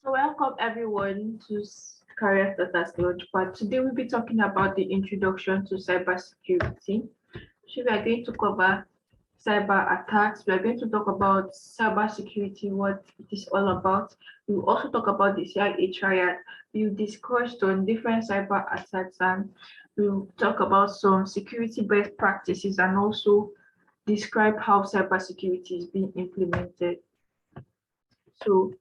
So welcome everyone to Career Starters Launchpad. Today we'll be talking about the introduction to cybersecurity. So we are going to cover cyber attacks. We are going to talk about cybersecurity, what it is all about. We will also talk about the CIA triad. We'll discuss on different cyber attacks and we'll talk about some security best practices and also describe how cybersecurity is being implemented. So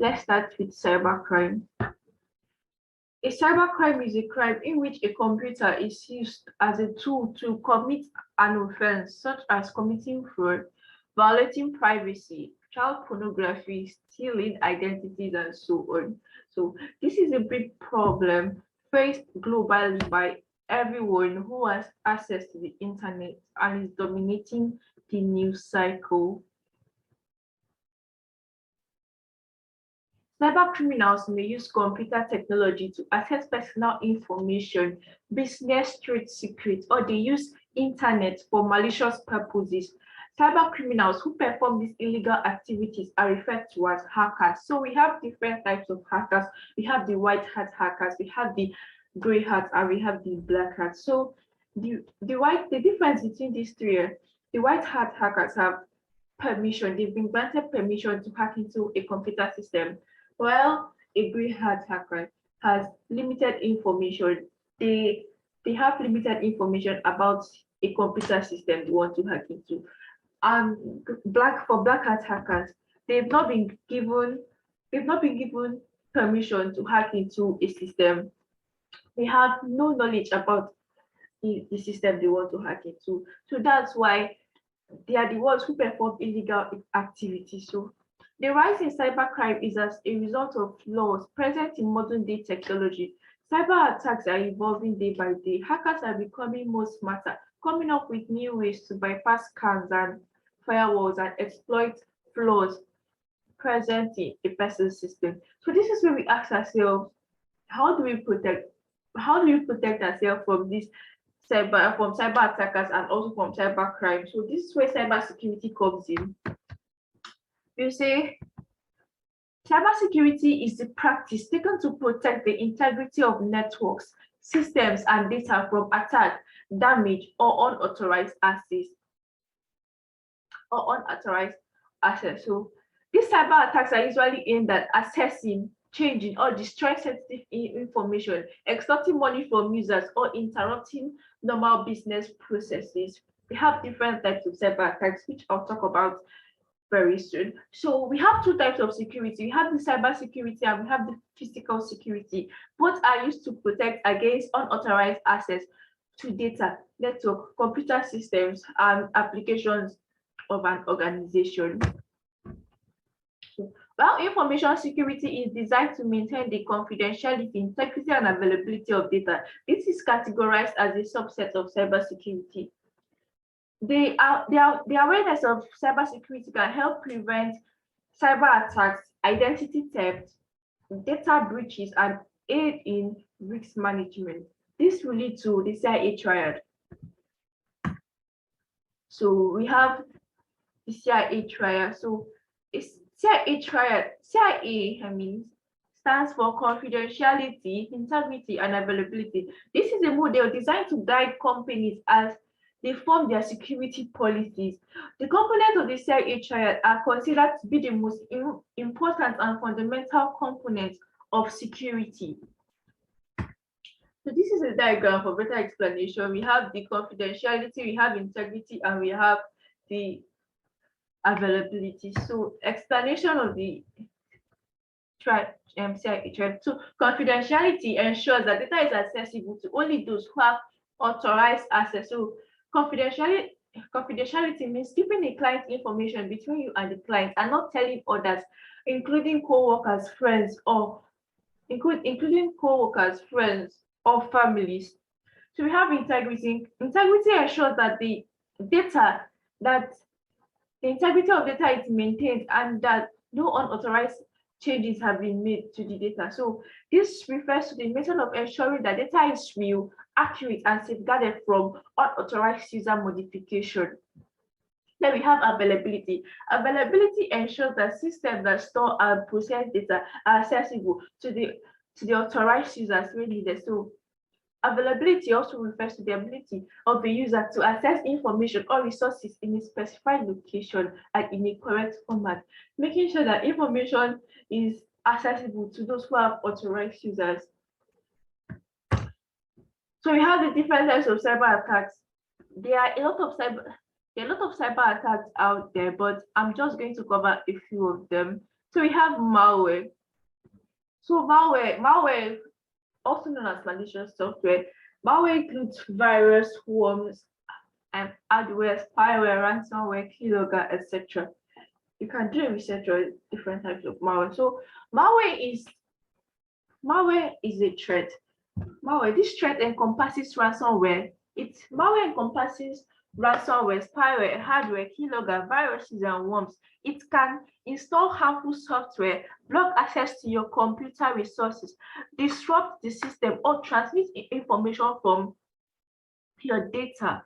let's start with cybercrime. A cybercrime is a crime in which a computer is used as a tool to commit an offense, such as committing fraud, violating privacy, child pornography, stealing identities, and so on. So, this is a big problem faced globally by everyone who has access to the internet and is dominating the news cycle. Cybercriminals may use computer technology to access personal information, business trade secrets, or they use internet for malicious purposes. Cybercriminals who perform these illegal activities are referred to as hackers. So we have different types of hackers. We have the white hat hackers, we have the gray hat, and we have the black hat. So the difference between these three, the white hat hackers have permission, they've been granted permission to hack into a computer system, while a grey hat hacker has limited information. They have limited information about a computer system they want to hack into. And black hat hackers, they've not been given they've not been given permission to hack into a system. They have no knowledge about the system they want to hack into. So that's why they are the ones who perform illegal activities. So the rise in cybercrime is as a result of flaws present in modern day technology. Cyber attacks are evolving day by day. Hackers are becoming more smarter, coming up with new ways to bypass scans and firewalls and exploit flaws present in a person's system. So this is where we ask ourselves, how do we protect ourselves from this cyber attackers and also from cyber crime? So this is where cyber security comes in. You say cybersecurity is the practice taken to protect the integrity of networks, systems, and data from attack, damage, or unauthorized access. So these cyber attacks are usually aimed at accessing, changing, or destroying sensitive information, extorting money from users, or interrupting normal business processes. We have different types of cyber attacks, which I'll talk about very soon. So we have two types of security. We have the cyber security and we have the physical security. Both are used to protect against unauthorized access to data, network, computer systems, and applications of an organization. While information security is designed to maintain the confidentiality, integrity, and availability of data, this is categorized as a subset of cybersecurity. The awareness of cybersecurity can help prevent cyber attacks, identity theft, data breaches, and aid in risk management. This will lead to the CIA triad. So we have the CIA triad. So it's CIA triad. CIA, stands for confidentiality, integrity, and availability. This is a model designed to guide companies as they form their security policies. The components of the CIA triad are considered to be the most important and fundamental components of security. So this is a diagram for better explanation. We have the confidentiality, we have integrity, and we have the availability. So explanation of the CIA triad. So confidentiality ensures that data is accessible to only those who have authorized access. So confidentiality means keeping a client information between you and the client and not telling others, including co-workers, friends, or families. So we have integrity. Integrity ensures that the integrity of data is maintained and that no unauthorized changes have been made to the data. So this refers to the method of ensuring that data is real, accurate, and safeguarded from unauthorized user modification. Then we have availability. Availability ensures that systems that store and process data are accessible to the authorized users when needed. So availability also refers to the ability of the user to access information or resources in a specified location and in a correct format, making sure that information is accessible to those who have authorized users. So we have the different types of cyber attacks. There are a lot of cyber attacks out there, but I'm just going to cover a few of them. So we have malware. So malware, also known as malicious software. Malware includes virus, worms, and adware, spyware, ransomware, keylogger, etc. You can do a research on different types of malware. So malware is a threat. This threat encompasses ransomware. Malware encompasses ransomware, spyware, hardware, keylogger, viruses, and worms. It can install harmful software, block access to your computer resources, disrupt the system, or transmit information from your data,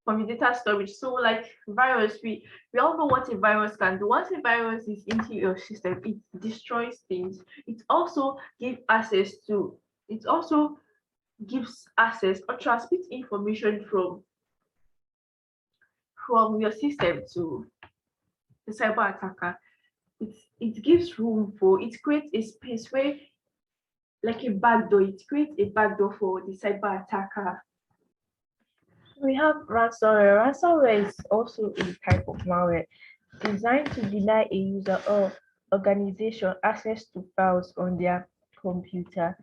from your data storage. So like virus, we all know what a virus can do. Once a virus is into your system, it destroys things. It also gives access or transmits information from your system to the cyber attacker. It gives room it creates a space where, like a backdoor, it creates a backdoor for the cyber attacker. We have ransomware. Ransomware is also a type of malware designed to deny a user or organization access to files on their computer.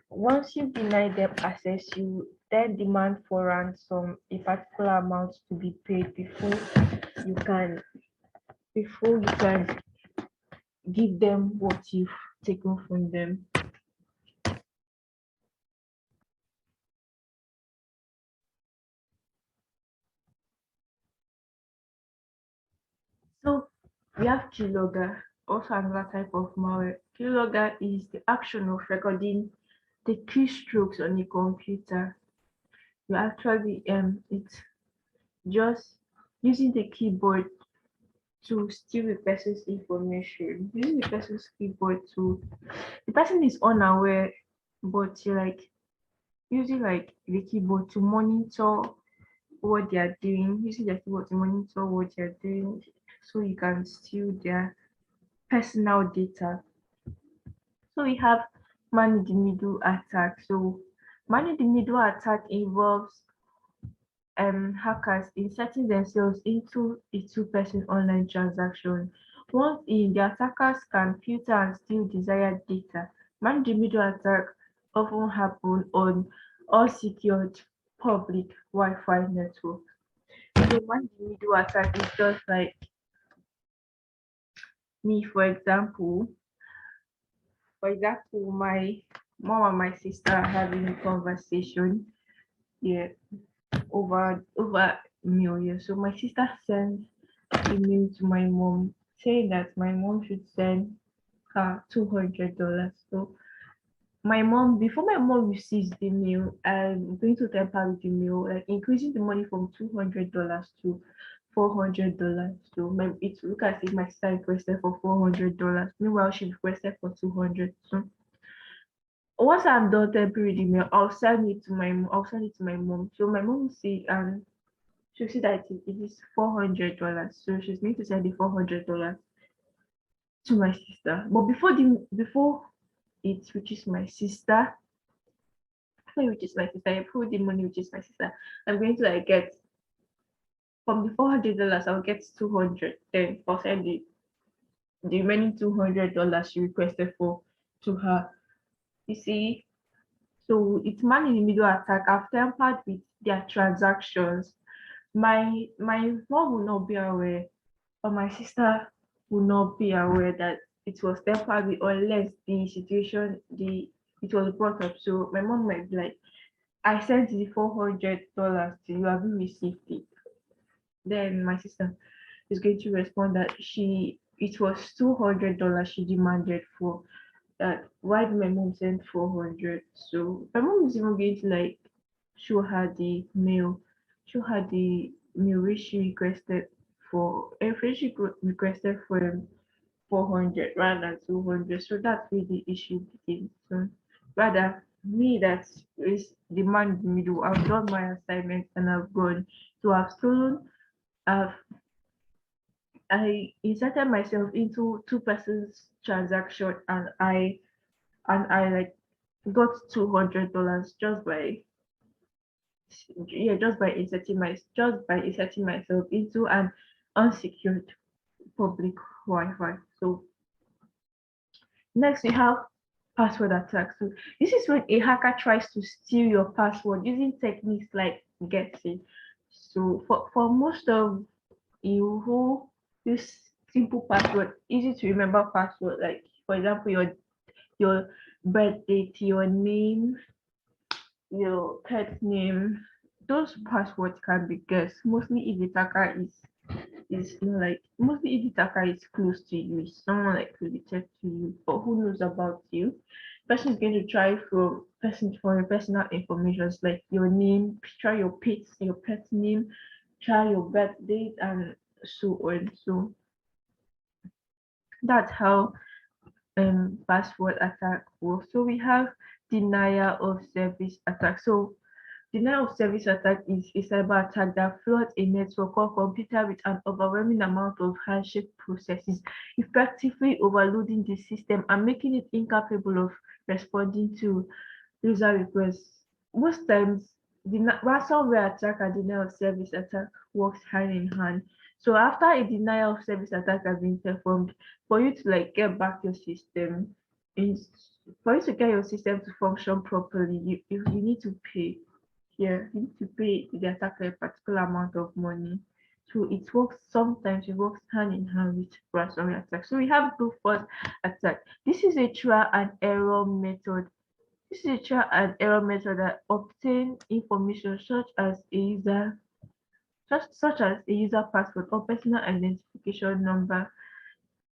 Once you deny them access, you then demand for ransom a particular amount to be paid before you can give them what you've taken from them. So we have Keylogger, also another type of malware. Keylogger is the action of recording the keystrokes on a computer. You actually it's just using the keyboard to steal the person's information. Using the person's keyboard the person is unaware, but you're like using like the keyboard to monitor what they are doing, using the keyboard to monitor what they're doing, so you can steal their personal data. So we have man in the middle attack. So man in the middle attack involves hackers inserting themselves into a two-person online transaction. Once in, the attackers can filter and steal desired data. Man in the middle attack often happen on unsecured public Wi-Fi network. So man in the middle attack is just like me, for example, my mom and my sister are having a conversation, yeah, over mail. Yeah. So my sister sends email to my mom saying that my mom should send her $200. So before my mom receives the mail, I'm going to temper with the mail, like increasing the money from $200 to $400. So it look as if my sister requested for $400. Meanwhile, she requested for 200. So once I'm done tempering the mail, I'll send it to my mom. So my mom will see and she'll see that it is $400. So she's going to send the $400 to my sister. But before it reaches my sister, before the money reaches my sister, I'm going to like get from the $400, I'll get 200. Then I'll send the remaining $200 she requested for to her. You see, so it's man in the middle attack. I've tampered with their transactions. My mom will not be aware, or my sister will not be aware that it was tampered with unless it was brought up. So my mom might be like, I sent the $400 to you, have you received it? Then my sister is going to respond that it was $200 she demanded for that. Why did my mom send 400? So my mom is even going to like show her the mail which she requested for a friendship requested for 400 rather than 200. So that's where the issue begins. So rather me that is the man in the middle. I've done my assignment and I've gone. So I've stolen. I've I inserted myself into two persons transaction and I like got $200 just by inserting myself into an unsecured public Wi-Fi. So next we have password attack. So this is when a hacker tries to steal your password using techniques like guessing. So for most of you who use simple password, easy to remember password, like for example your birth date, your name, your pet name, those passwords can be guessed. Mostly if the attacker is you know, like mostly if the attacker is close to you, is someone like related to you or who knows about you. Person is going to try for your personal information like your name, try your pet name, try your birth date and so on. So that's how password attack works. So we have denial of service attack. So denial of service attack is a cyber attack that floods a network or computer with an overwhelming amount of handshake processes, effectively overloading the system and making it incapable of responding to user requests. Most times, the ransomware attack and denial of service attack works hand in hand. So after a denial of service attack has been performed, for you to like get back your system, in, for you to get your system to function properly, you need to pay. Yeah, you need to pay the attacker a particular amount of money. So sometimes it works hand in hand with ransomware attack. So we have brute force attack. This is a trial and error method. This is a trial and error method that obtain information such as a user password or personal identification number.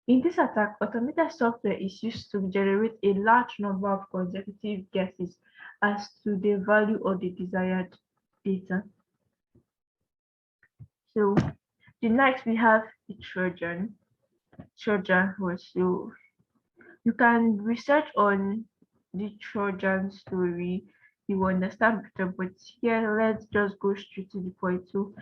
In this attack, automated software is used to generate a large number of consecutive guesses as to the value of the desired data. So the next we have the Trojan. Trojan horse. So you can research on the Trojan story. You will understand better, but here let's just go straight to the point. So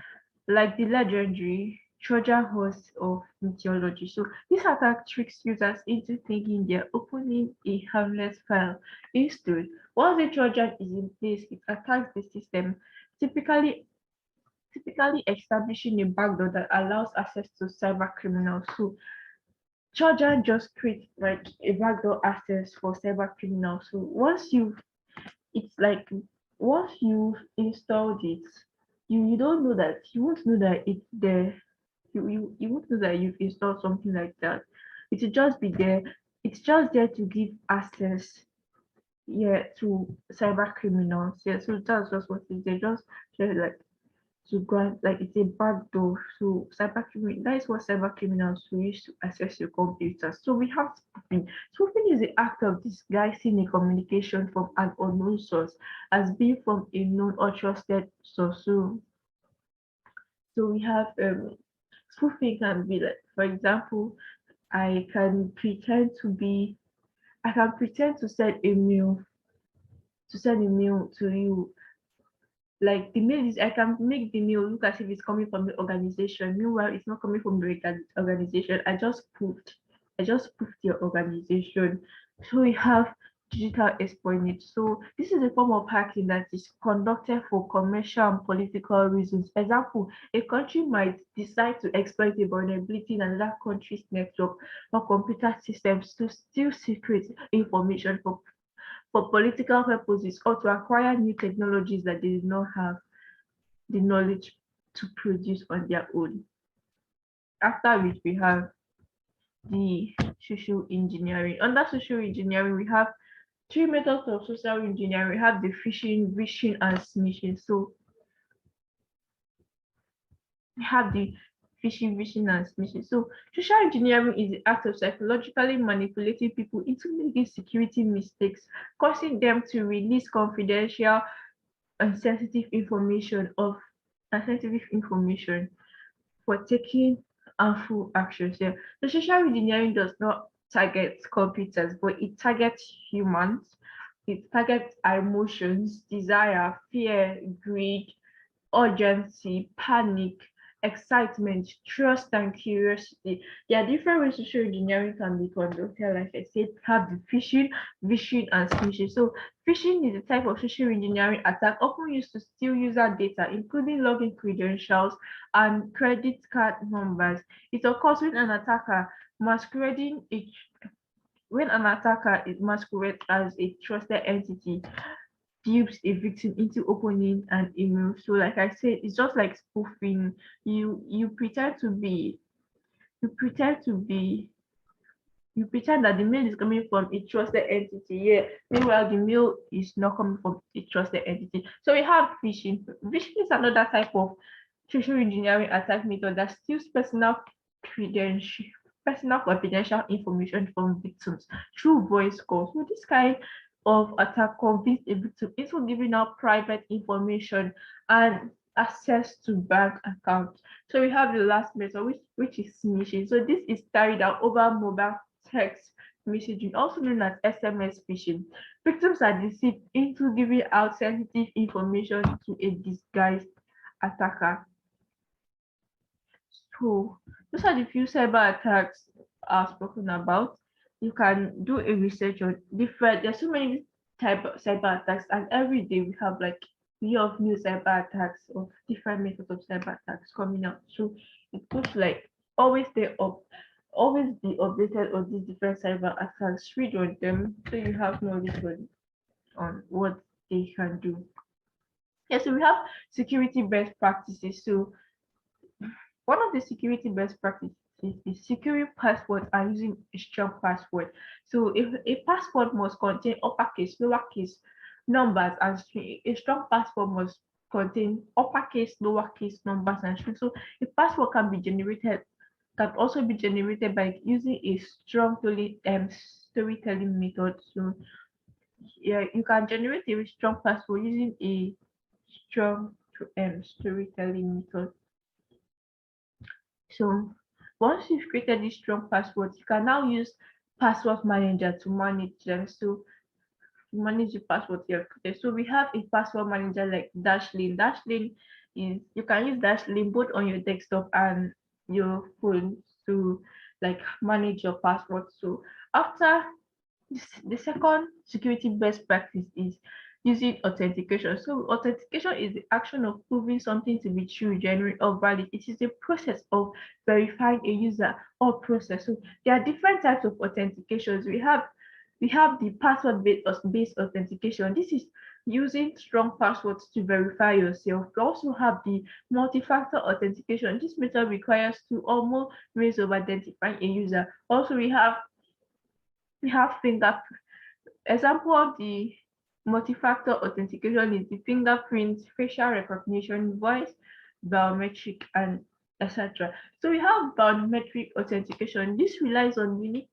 like the legendary Trojan horse of mythology. So this attack tricks users into thinking they're opening a harmless file. Instead, once the Trojan is in place, it attacks the system, typically establishing a backdoor that allows access to cyber criminals. So Trojan just creates like a backdoor access for cyber criminals. So it's like once you've installed it, you don't know that you won't know that it's there. You won't know that you've installed something like that. It will just be there. It's just there to give access, yeah, to cyber criminals. Yeah, so that's just what it is. They just share like to grant like it's a backdoor. So that is what cyber criminals will use to access your computer. So we have spoofing. Spoofing is the act of disguising a communication from an unknown source as being from a known or trusted source. So we have spoofing can be like, for example, I can pretend to be I can pretend to send a mail to you. Like the mail is I can make the mail look as if it's coming from the organization. Meanwhile, it's not coming from the organization. I just spoofed your organization. So we have digital espionage. So this is a form of hacking that is conducted for commercial and political reasons. Example, a country might decide to exploit a vulnerability in another country's network or computer systems to steal secret information for political purposes or to acquire new technologies that they did not have the knowledge to produce on their own. After which we have the social engineering. Under social engineering, we have three methods of social engineering. We have the phishing, vishing, and smishing. So we have the phishing, vishing, and smishing. So social engineering is the act of psychologically manipulating people into making security mistakes, causing them to release sensitive information for taking harmful actions. Yeah. So social engineering does not target computers, but it targets humans. It targets our emotions, desire, fear, greed, urgency, panic, excitement, trust, and curiosity. There are different ways social engineering can be conducted. Like I said, have the phishing, vishing, and smishing. So phishing is a type of social engineering attack often used to steal user data, including login credentials and credit card numbers. It occurs when an attacker is masquerades as a trusted entity dupes a victim into opening an email. So like I said, it's just like spoofing. You pretend to be you pretend to be you pretend that the mail is coming from a trusted entity. Yeah. Meanwhile, the mail is not coming from a trusted entity. So we have phishing. Phishing is another type of social engineering attack method that steals credential personal confidential information from victims through voice calls. So this kind of attack convinces a victim into giving out private information and access to bank accounts. So we have the last method, which is smishing. So this is carried out over mobile text messaging, also known as SMS phishing. Victims are deceived into giving out sensitive information to a disguised attacker. So those are the few cyber attacks I've spoken about. You can do a research on different. There's so many type of cyber attacks, and every day we have like we of new cyber attacks of different methods of cyber attacks coming out. So it's good to like always stay up, always be updated on these different cyber attacks. Read on them so you have knowledge on what they can do. Yeah, so we have security best practices. So one of the security best practices is securing passwords and using a strong password. So if a password must contain uppercase, lowercase, numbers, and string, a strong password must contain uppercase, lowercase, numbers, and strings. So a password can also be generated by using a strong storytelling method. So yeah, you can generate a strong password using a strong storytelling method. So once you've created these strong passwords, you can now use password manager to manage them. So to manage the password you have created. So we have a password manager like Dashlane. Dashlane is you can use Dashlane both on your desktop and your phone to like manage your password. So after the second security best practice is using authentication. So authentication is the action of proving something to be true, genuine, or valid. It is a process of verifying a user or process. So there are different types of authentications. We have the password based authentication. This is using strong passwords to verify yourself. We also have the multi-factor authentication. This method requires two or more ways of identifying a user. Also, we have fingerprint. Example of the multi-factor authentication is the fingerprint, facial recognition, voice, biometric, and etc. So we have biometric authentication. This relies on unique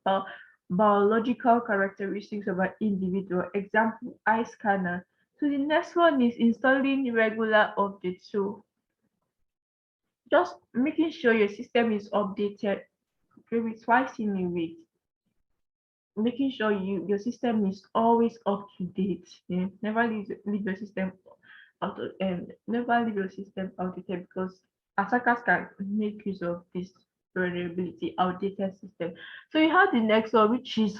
biological characteristics of an individual. Example, eye scanner. So the next one is installing regular updates. So just making sure your system is updated maybe twice in a week, making sure your system is always up to date. Yeah? Leave your system never leave your system outdated because attackers can make use of this vulnerability, outdated system. So you have the next one, which is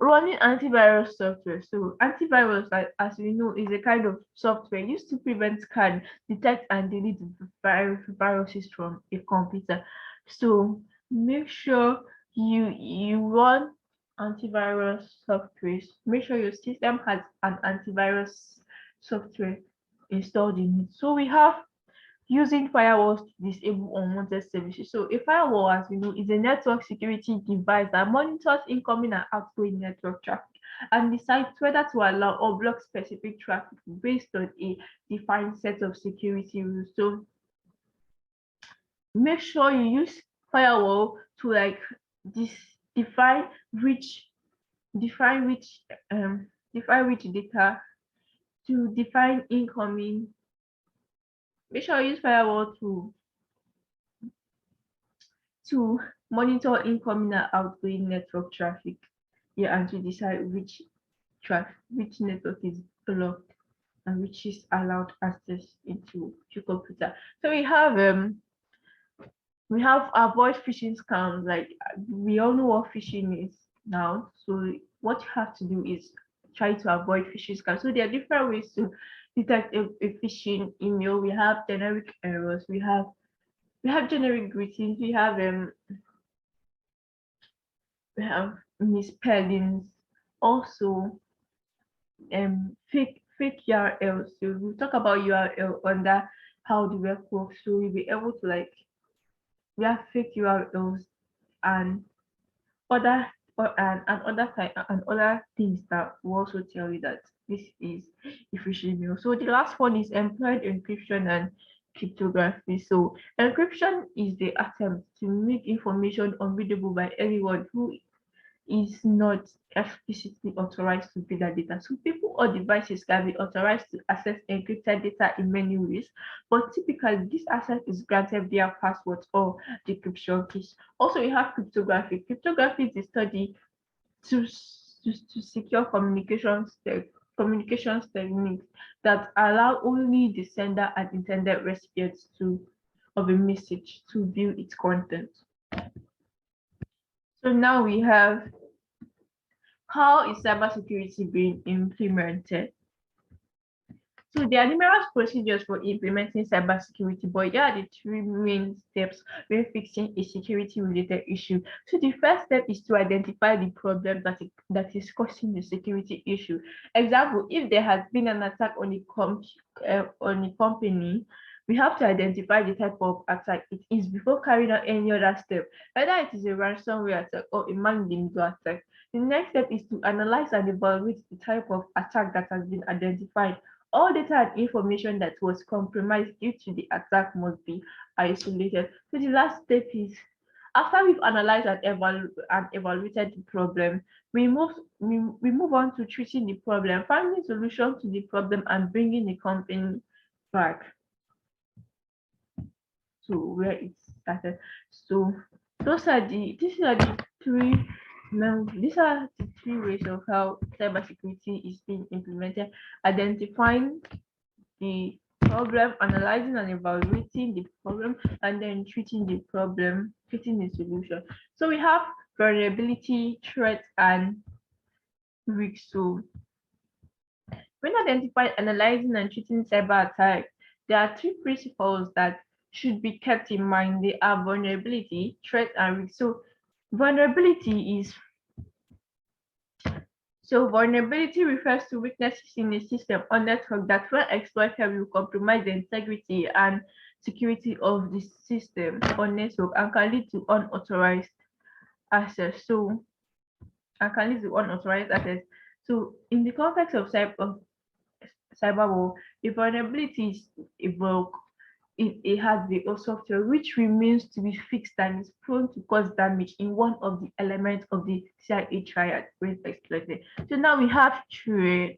running antivirus software. So antivirus, like as we know, is a kind of software used to prevent, can detect and delete viruses from a computer. So make sure you run antivirus software. Make sure your system has an antivirus software installed in it. So we have using firewalls to disable unwanted services. So a firewall, as we know, is a network security device that monitors incoming and outgoing network traffic and decides whether to allow or block specific traffic based on a defined set of security rules. So make sure you use firewall to like this define which define which define which data to define incoming We shall use firewall to monitor incoming and outgoing network traffic. Yeah, and to decide which network is blocked and which is allowed access into your computer. So we have avoid phishing scams. Like we all know what phishing is now. So what you have to do is try to avoid phishing scams. So there are different ways to detect a phishing email. We have generic errors. We have generic greetings. We have misspellings. Also, fake URLs. So we'll talk about URL under how the web works. So we'll be able to we have fake URLs and other and other things that will also tell you that this is a phishing email. So the last one is employed encryption and cryptography. So encryption is the attempt to make information unreadable by anyone who is not explicitly authorized to read that data. So people or devices can be authorized to access encrypted data in many ways, but typically this access is granted via passwords or decryption keys. Also, we have cryptography. Cryptography is the study to secure communications techniques that allow only the sender and intended recipients of a message to view its content. So now we have how is cybersecurity being implemented? So there are numerous procedures for implementing cybersecurity, but here are the three main steps when fixing a security-related issue. So the first step is to identify the problem that is causing the security issue. Example, if there has been an attack on a company, we have to identify the type of attack it is before carrying out any other step, whether it is a ransomware attack or a man-in-the-middle attack. The next step is to analyze and evaluate the type of attack that has been identified. All data and information that was compromised due to the attack must be isolated. So the last step is, after we've analyzed and evaluated the problem, we move on to treating the problem, finding solution to the problem, and bringing the company back to where it started. So these are the three ways of how cybersecurity is being implemented: identifying the problem, analyzing and evaluating the problem, and then treating the solution. So we have vulnerability, threat, and risk. So when identifying, analyzing, and treating cyber attacks, there are three principles that should be kept in mind. They are vulnerability, threat, and risk. So vulnerability refers to weaknesses in a system or network that, when exploited, will compromise the integrity and security of the system or network and can lead to unauthorized access. So in the context of cyber war, if vulnerability is evoked in a hardware or software which remains to be fixed and is prone to cause damage in one of the elements of the CIA triad when exploited. So now we have threat.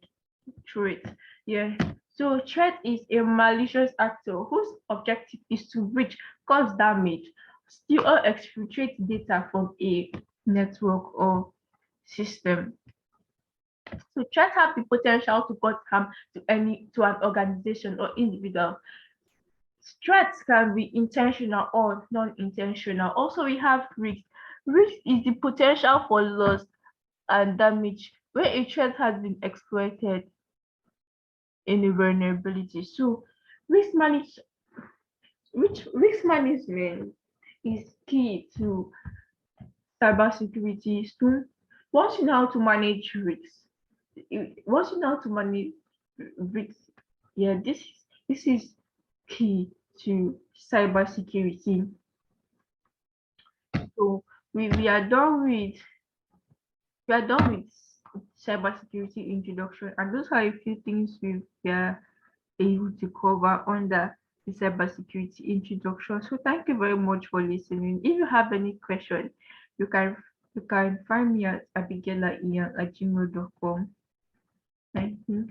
Yeah. So threat is a malicious actor whose objective is to breach, cause damage, steal or exfiltrate data from a network or system. So threats have the potential to cause harm to an organization or individual. Threats can be intentional or non-intentional. Also, we have risk. Risk is the potential for loss and damage where a threat has been exploited in a vulnerability. So risk management is key to cybersecurity. So once you know how to manage risks, yeah, this is key to cybersecurity. So we are done with cybersecurity introduction, and those are a few things we were able to cover under the cybersecurity introduction. So thank you very much for listening. If you have any question, you can find me at abigail@gmail.com. Thank you.